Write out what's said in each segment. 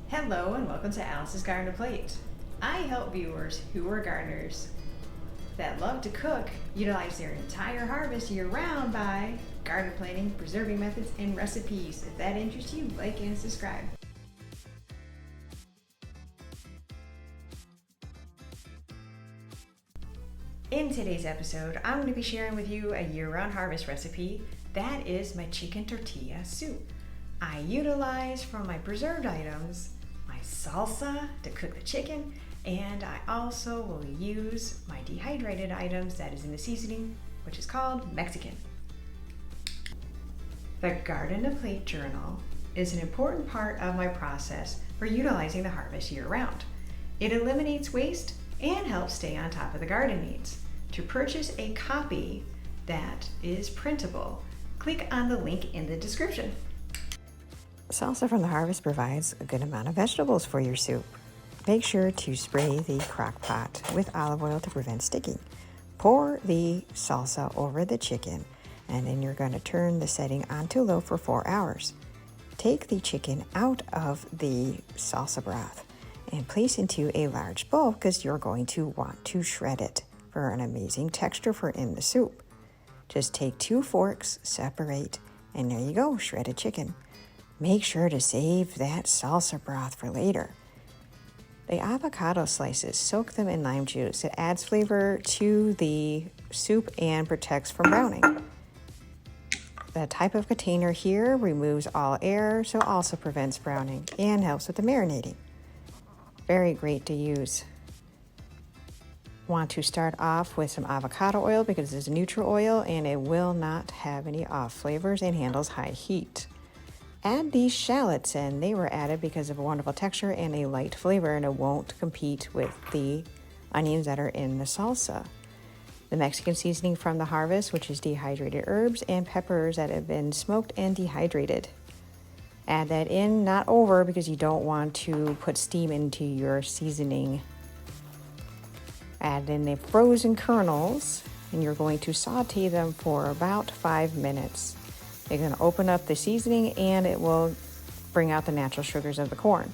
Hello and welcome to Alice's Garden to Plate. I help viewers who are gardeners that love to cook utilize their entire harvest year-round by garden planning, preserving methods, and recipes. If that interests you, like and subscribe. In today's episode, I'm going to be sharing with you a year-round harvest recipe. That is my chicken tortilla soup. I utilize from my preserved items my salsa to cook the chicken, and I also will use my dehydrated items that is in the seasoning, which is called Mexican. The Garden to Plate journal is an important part of my process for utilizing the harvest year-round. It eliminates waste and helps stay on top of the garden needs. To purchase a copy that is printable, click on the link in the description. Salsa from the Harvest provides a good amount of vegetables for your soup. Make sure to spray the crock pot with olive oil to prevent sticking. Pour the salsa over the chicken, and then you're going to turn the setting on to low for 4 hours. Take the chicken out of the salsa broth and place into a large bowl because you're going to want to shred it for an amazing texture for in the soup. Just take 2 forks, separate, and there you go, shredded chicken. Make sure to save that salsa broth for later. The avocado slices, soak them in lime juice. It adds flavor to the soup and protects from browning. The type of container here removes all air, so also prevents browning and helps with the marinating. Very great to use. Want to start off with some avocado oil because it's a neutral oil and it will not have any off flavors and handles high heat. Add these shallots in. They were added because of a wonderful texture and a light flavor, and it won't compete with the onions that are in the salsa. The Mexican seasoning from the harvest, which is dehydrated herbs and peppers that have been smoked and dehydrated. Add that in, not over, because you don't want to put steam into your seasoning. Add in the frozen kernels, and you're going to saute them for about 5 minutes. You're going to open up the seasoning and it will bring out the natural sugars of the corn.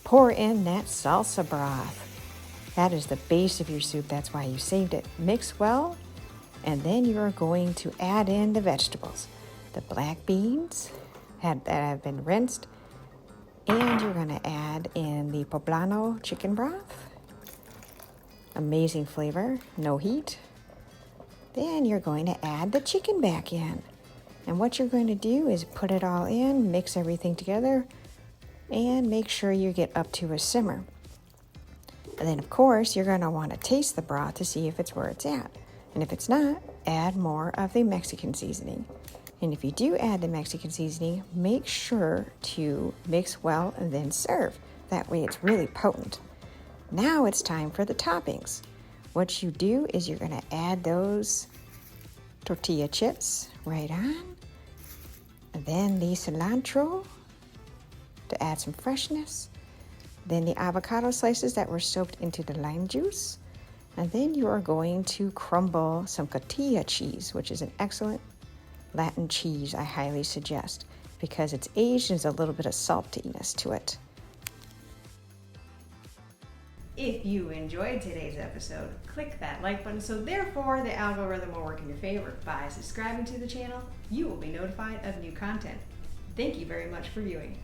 Pour in that salsa broth. That is the base of your soup. That's why you saved it. Mix well, and then you are going to add in the vegetables. The black beans that have been rinsed, and you're going to add in the Poblano chicken broth. Amazing flavor, no heat. Then you're going to add the chicken back in. And what you're going to do is put it all in, mix everything together, and make sure you get up to a simmer. And then, of course, you're going to want to taste the broth to see if it's where it's at. And if it's not, add more of the Mexican seasoning. And if you do add the Mexican seasoning, make sure to mix well and then serve. That way it's really potent. Now it's time for the toppings. What you do is you're going to add those tortilla chips right on. And then the cilantro to add some freshness. Then the avocado slices that were soaked into the lime juice. And then you are going to crumble some Cotija cheese, which is an excellent Latin cheese I highly suggest because it's aged and there's a little bit of saltiness to it. If you enjoyed today's episode, click that like button so therefore the algorithm will work in your favor. By subscribing to the channel, you will be notified of new content. Thank you very much for viewing.